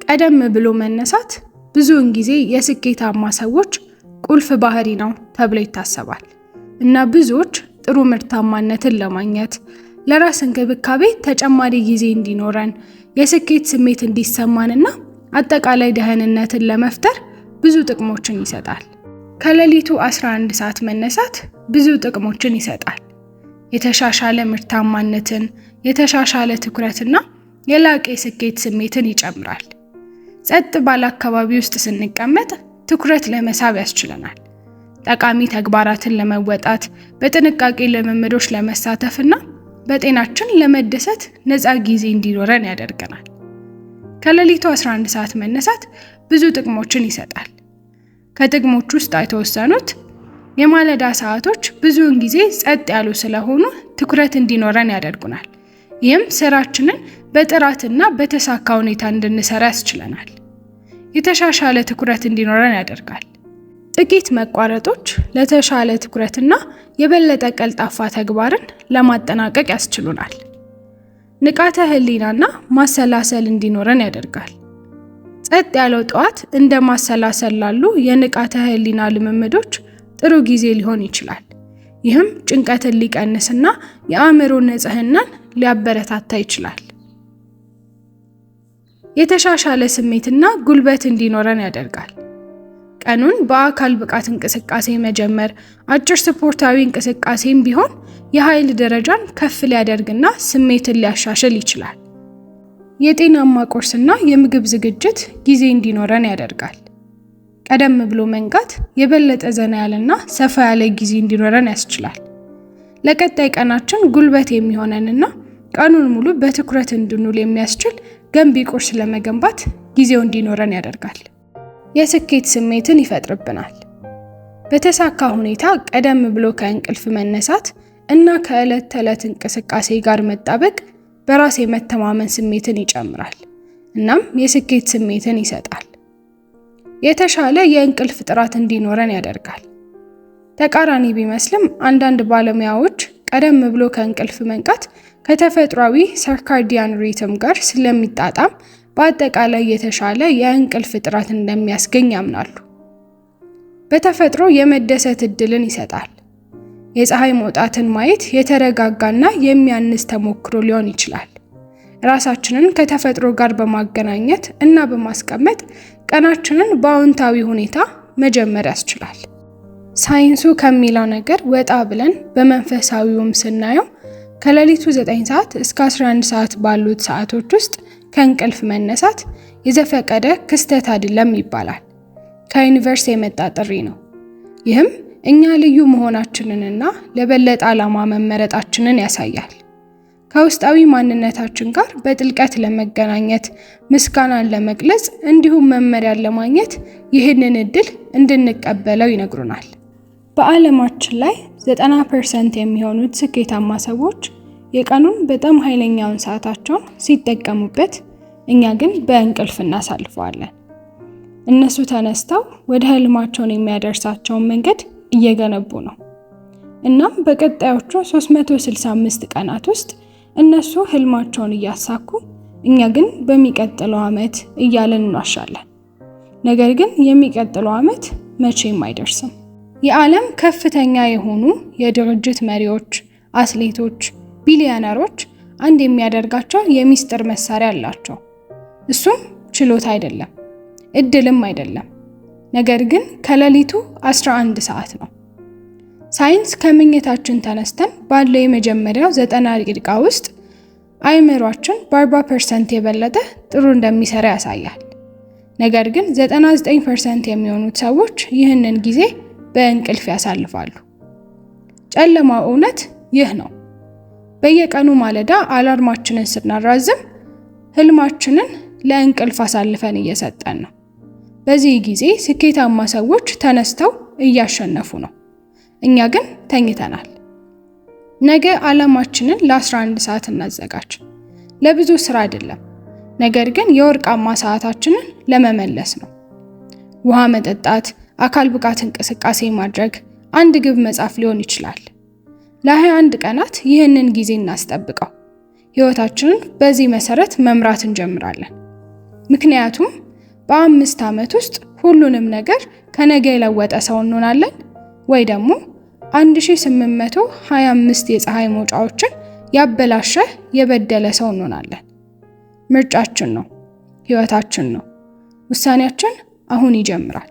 ቀደም ብሎ መነሳት ብዙውን ጊዜ የስኬታማ ሰዎች ቁልፍ ባህሪ ነው ተብሎ ይታሰባል እና ብዙዎች ጥሩ ምርታማነትን ለማግኘት፣ ለራስ እንክብካቤ ተጨማሪ ጊዜ እንዲኖረን፣ የስኬት ስሜት እንዲሰማንና አጠቃላይ ደህንነትን ለመፍጠር ብዙ ጥቅሞችን ይሰጣል። ከሌሊቱ 11 ሰዓት መነሳት ብዙ ጥቅሞችን ይሰጣል። የተሻሻለ ምርታማነትን፣ የተሻሻለ ትኩረትና የላቀ የስኬት ስሜትን ይጨምራል። ጸጥ ባለ አካባቢ ውስጥ ስንቀመጥ ትኩረት ለመሳብ ያስችለናል። ጠቃሚ ተግባራትን ለመወጣት፣ በጥንቃቄ ልምምዶች ለመሳተፍና በጤናችን ለመደሰት ነፃ ጊዜ እንዲኖረን ያደርገናል። ከሌሊቱ 11 ሰዓት መነሳት ብዙ ጥቅሞችን ይሰጣል። ከጥቅሞች ውስጥ የተወሰኑት የማለዳ ሰዓቶች ብዙውን ጊዜ ጸጥ ያሉ ስለሆኑ ትኩረት እንዲኖረን ያደርጉናል። ይህም ስራችንን በጥራትና በተሳካ ሁኔታ እንድንሰራ ያስችለናል። የተሻሻለ ትኩረት እንዲኖረን ያደርጋል። ጥቂት መቋረጦች ለተሻለ ትኩረትና የበለጠ ቀልጣፋ ተግባርን ለማጠናቀቅ ያስችሉናል። ንቃተ ህሊናና ማሰላሰል እንዲኖረን ያደርጋል። ጸጥ ያለው ጠዋት እንደ ማሰላሰል ላሉ የንቃተ ህሊና ልምምዶች ጥሩ ጊዜ ሊሆን ይችላል። ይህም ጭንቀትን ሊቀንስና የአእምሮ ንጽህናን ሊያበረታታ ይችላል። የተሻሻለ ስሜትና ጉልበት እንዲኖረን ያደርጋል። ቀኑን በአካል ብቃት እንቅስቃሴ መጀመር፣ አጭር ስፖርታዊ እንቅስቃሴም ቢሆን የኃይል ደረጃን ከፍ ሊያደርግና ስሜትን ሊያሻሽል ይችላል። የጤናማ ቁርስና የምግብ ዝግጅት ጊዜ እንዲኖረን ያደርጋል። ቀደም ብሎ መንቃት የበለጠ ዘና ያለና ሰፋ ያለ ጊዜ እንዲኖረን ያስችላል። ለቀጣይ ቀናችን ጉልበት የሚሆነንና ቀኑን ሙሉ በትኩረት እንድንውል የሚያስችል ገንቢ ቁርስ ለመገንባት ጊዜው እንዲኖረን ያደርጋል። የስኬት ስሜትን ይፈጥርብናል። በተሳካ ሁኔታ ቀደም ብሎ ከእንቅልፍ መነሳት እና ከዕለት ተዕለት እንቅስቃሴ ጋር መጣበቅ በራስ የመተማመን ስሜትን ይጨምራል እናም የስኬት ስሜትን ይሰጣል። የተሻለ የእንቅልፍ ጥራት እንዲኖረን ያደርጋል። ተቃራኒ ቢመስልም አንዳንድ ባለሙያዎች ቀደም ብሎ ከእንቅልፍ መንቃት ከተፈጥሯዊ ሰርካዲያን ሪትም ጋር ስለሚጣጣም በአጠቃላይ የተሻለ የእንቅልፍ ጥራት እንደሚያስገኝ ያምናሉ። በተፈጥሮ የመደሰት እድልን ይሰጣል። የፀሐይ መውጣትን ማየት የተረጋጋና የሚያንስ ተሞክሮ ሊሆን ይችላል። ራሳችንን ከተፈጥሮ ጋር በማገናኘት እና በማስቀመጥ ቀናችንን በአዎንታዊ ሁኔታ መጀመር ያስችላል። ሳይንሱ ከሚለው ነገር ወጣ ብለን በመንፈሳዊውም ስናየው ከሌሊቱ 9 ሰዓት እስከ 11 ሰዓት ባሉት ሰዓቶች ውስጥ ከእንቅልፍ መነሳት የዘፈቀደ ክስተት አይደለም ይባላል። ከዩኒቨርስ የመጣ ጥሪ ነው። ይህም እኛ ልዩ መሆናችንንና ለበለጠ ዓላማ መመረጣችንን ያሳያል። ከውስጣዊ ማንነታችን ጋር በጥልቀት ለመገናኘት፣ ምስጋናን ለመግለጽ እንዲሁም መመሪያን ለማግኘት ይህንን እድል እንድንቀበለው ይነግሩናል። በዓለማችን ላይ 90% የሚሆኑት ስኬታማ ሰዎች የቀኑን በጣም ኃይለኛውን ሰዓታቸውን ሲጠቀሙበት፣ እኛ ግን በእንቅልፍ እናሳልፈዋለን። እነሱ ተነስተው ወደ ህልማቸውን የሚያደርሳቸውን መንገድ እየገነቡ ነው። እናም በቀጣዮቹ 365 ቀናት ውስጥ እነሱ ህልማቸውን እያሳኩ፣ እኛ ግን በሚቀጥለው ዓመት እያለን እንዋሻለን። ነገር ግን የሚቀጥለው ዓመት መቼም አይደርስም። የዓለም ከፍተኛ የሆኑ የድርጅት መሪዎች፣ አትሌቶች፣ ቢሊዮነሮች አንድ የሚያደርጋቸው የሚስጥር መሳሪያ አላቸው። እሱም ችሎታ አይደለም፣ እድልም አይደለም፣ ነገር ግን ከሌሊቱ 11 ሰዓት ነው። ሳይንስ ከምኝታችን ተነስተን ባለው የመጀመሪያው 90 ደቂቃ ውስጥ አእምሯችን በ40% የበለጠ ጥሩ እንደሚሰራ ያሳያል። ነገር ግን 99% የሚሆኑት ሰዎች ይህንን ጊዜ በእንቅልፍ ያሳልፋሉ። ጨለማው እውነት ይህ ነው። በየቀኑ ማለዳ አላርማችንን ስናራዝም ህልማችንን ለእንቅልፍ አሳልፈን እየሰጠን ነው። በዚህ ጊዜ ስኬታማ ሰዎች ተነስተው እያሸነፉ ነው። እኛ ግን ተኝተናል። ነገ ዓላማችንን ለ11 ሰዓት እናዘጋጅ። ለብዙ ስራ አይደለም፣ ነገር ግን የወርቃማ ሰዓታችንን ለመመለስ ነው። ውሃ መጠጣት፣ አካል ብቃት እንቅስቃሴ ማድረግ፣ አንድ ግብ መጻፍ ሊሆን ይችላል። ለ21 ቀናት ይህንን ጊዜ እናስጠብቀው። ህይወታችንን በዚህ መሰረት መምራት እንጀምራለን። ምክንያቱም በ5 ዓመት ውስጥ ሁሉንም ነገር ከነገ የለወጠ ሰው እንሆናለን፣ ወይ ደግሞ 1825 የፀሐይ መውጫዎችን ያበላሸ የበደለ ሰው እንሆናለን። ምርጫችን ነው፣ ህይወታችን ነው። ውሳኔያችን አሁን ይጀምራል።